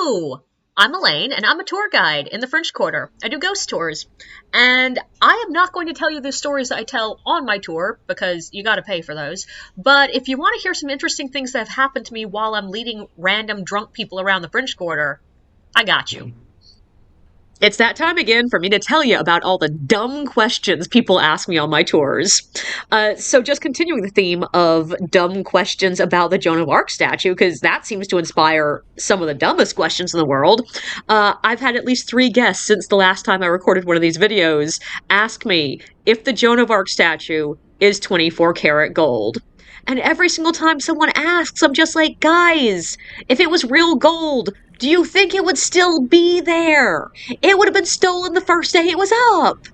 Hello! I'm Elaine, and I'm a tour guide in the French Quarter. I do ghost tours. And I am not going to tell you the stories that I tell on my tour, because you gotta pay for those. But if you want to hear some interesting things that have happened to me while I'm leading random drunk people around the French Quarter, I got you. It's that time again for me to tell you about all the dumb questions people ask me on my tours. So just continuing the theme of dumb questions about the Joan of Arc statue, because that seems to inspire some of the dumbest questions in the world. I've had at least 3 guests since the last time I recorded one of these videos ask me if the Joan of Arc statue is 24 karat gold. And every single time someone asks, I'm just like, guys, if it was real gold, do you think it would still be there? It would have been stolen the first day it was up.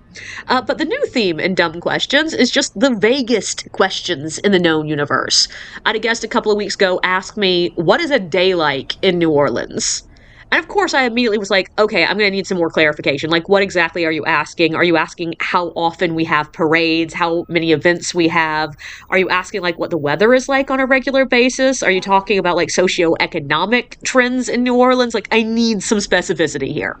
But the new theme in Dumb Questions is just the vaguest questions in the known universe. I had a guest a couple of weeks ago ask me, what is a day like in New Orleans? And of course, I immediately was like, okay, I'm going to need some more clarification. Like, what exactly are you asking? Are you asking how often we have parades, how many events we have? Are you asking, like, what the weather is like on a regular basis? Are you talking about, like, socioeconomic trends in New Orleans? Like, I need some specificity here.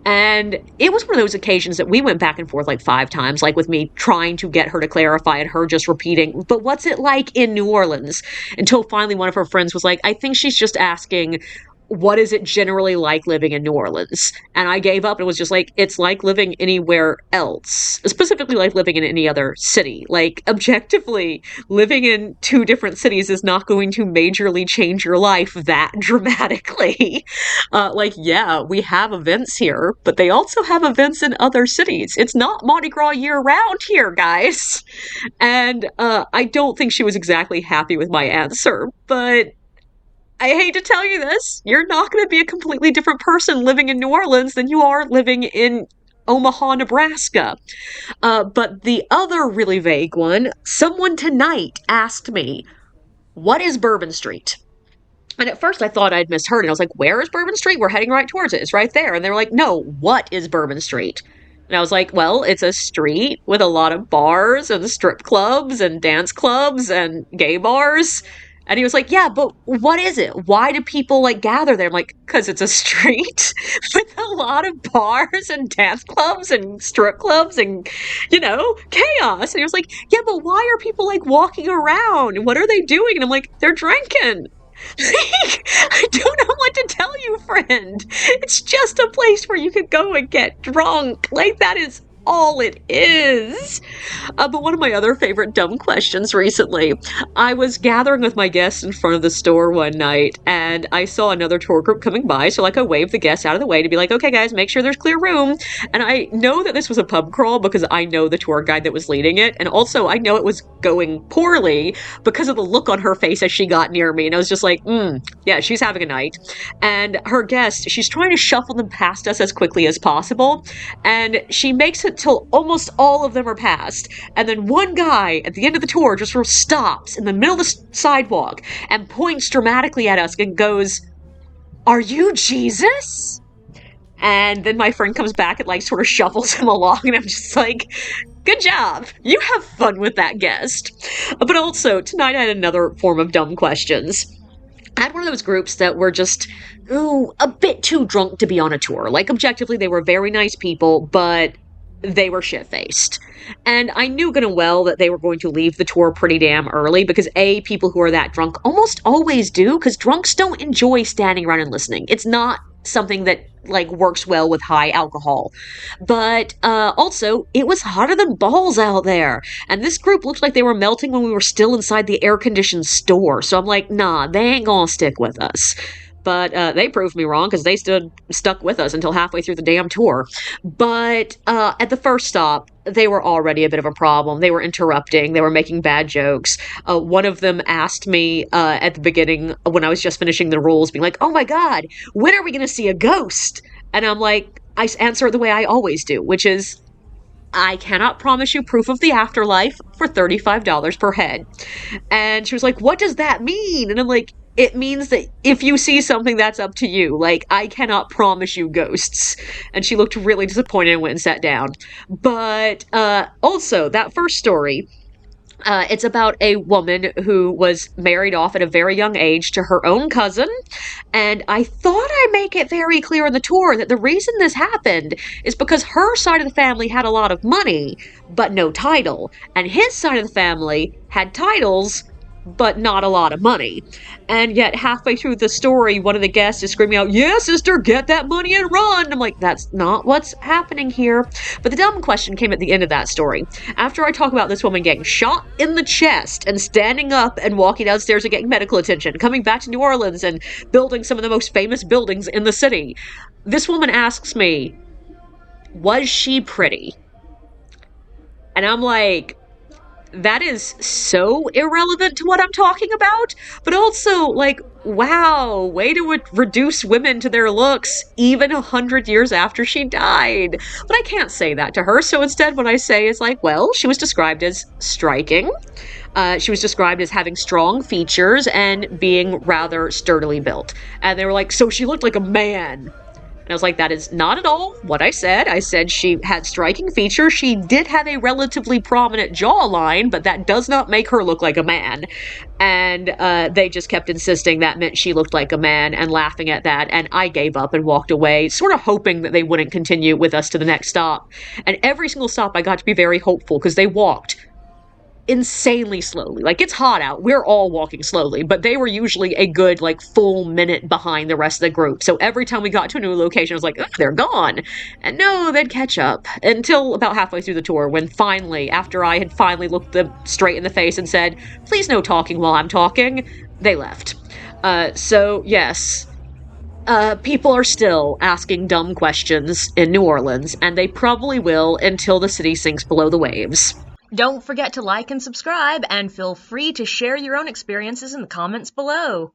And it was one of those occasions that we went back and forth, like, 5 times, like, with me trying to get her to clarify and her just repeating, but what's it like in New Orleans? Until finally one of her friends was like, I think she's just asking, what is it generally like living in New Orleans? And I gave up and was just like, it's like living anywhere else, specifically like living in any other city. Like, objectively, living in 2 different cities is not going to majorly change your life that dramatically. Yeah, we have events here, but they also have events in other cities. It's not Mardi Gras year round here, guys. And I don't think she was exactly happy with my answer, but I hate to tell you this, you're not going to be a completely different person living in New Orleans than you are living in Omaha, Nebraska. But the other really vague one, someone tonight asked me, what is Bourbon Street? And at first I thought I'd misheard, and I was like, where is Bourbon Street? We're heading right towards it. It's right there. And they were like, no, what is Bourbon Street? And I was like, well, it's a street with a lot of bars and strip clubs and dance clubs and gay bars. And he was like, yeah, but what is it? Why do people, like, gather there? I'm like, because it's a street with a lot of bars and dance clubs and strip clubs and, chaos. And he was like, yeah, but why are people, like, walking around? What are they doing? And I'm like, they're drinking. I don't know what to tell you, friend. It's just a place where you could go and get drunk. Like, that is all it is. But one of my other favorite dumb questions recently, I was gathering with my guests in front of the store one night, and I saw another tour group coming by, so I waved the guests out of the way to be like, okay guys, make sure there's clear room. And I know that this was a pub crawl because I know the tour guide that was leading it, and also I know it was going poorly because of the look on her face as she got near me, and I was just like, yeah, she's having a night. And her guest, she's trying to shuffle them past us as quickly as possible, and she makes it till almost all of them are passed. And then one guy at the end of the tour just sort of stops in the middle of the sidewalk and points dramatically at us and goes, "Are you Jesus?" And then my friend comes back and, like, sort of shuffles him along, and I'm just like, good job. You have fun with that guest. But also, tonight I had another form of dumb questions. I had one of those groups that were just, a bit too drunk to be on a tour. Like, objectively, they were very nice people, but they were shit-faced. And I knew good and well that they were going to leave the tour pretty damn early because, A, people who are that drunk almost always do, because drunks don't enjoy standing around and listening. It's not something that, like, works well with high alcohol. But also, it was hotter than balls out there. And this group looked like they were melting when we were still inside the air-conditioned store. So I'm like, nah, they ain't gonna stick with us. But they proved me wrong because they stuck with us until halfway through the damn tour. But at the first stop, they were already a bit of a problem. They were interrupting. They were making bad jokes. One of them asked me at the beginning when I was just finishing the rules, being like, oh my God, when are we going to see a ghost? And I'm like, I answer it the way I always do, which is, I cannot promise you proof of the afterlife for $35 per head. And she was like, what does that mean? And I'm like, it means that if you see something, that's up to you. Like, I cannot promise you ghosts. And she looked really disappointed and went and sat down. But also, that first story, It's about a woman who was married off at a very young age to her own cousin. And I thought I make it very clear in the tour that the reason this happened is because her side of the family had a lot of money, but no title. And his side of the family had titles, but not a lot of money. And yet, halfway through the story, one of the guests is screaming out, "Yeah, sister, get that money and run!" I'm like, that's not what's happening here. But the dumb question came at the end of that story. After I talk about this woman getting shot in the chest and standing up and walking downstairs and getting medical attention, coming back to New Orleans and building some of the most famous buildings in the city, this woman asks me, was she pretty? And I'm like, that is so irrelevant to what I'm talking about, but also, like, wow, way to reduce women to their looks even 100 years after she died. But I can't say that to her, so instead what I say is like, well, she was described as striking. She was described as having strong features and being rather sturdily built. And they were like, so she looked like a man. And I was like, that is not at all what I said. I said she had striking features. She did have a relatively prominent jawline, but that does not make her look like a man. And they just kept insisting that meant she looked like a man and laughing at that. And I gave up and walked away, sort of hoping that they wouldn't continue with us to the next stop. And every single stop, I got to be very hopeful because they walked insanely slowly. Like, it's hot out. We're all walking slowly, but they were usually a good, like, full minute behind the rest of the group. So every time we got to a new location, I was like, oh, they're gone. And no, they'd catch up until about halfway through the tour when finally, after I had finally looked them straight in the face and said, please no talking while I'm talking, they left. So yes, people are still asking dumb questions in New Orleans, and they probably will until the city sinks below the waves. Don't forget to like and subscribe, and feel free to share your own experiences in the comments below.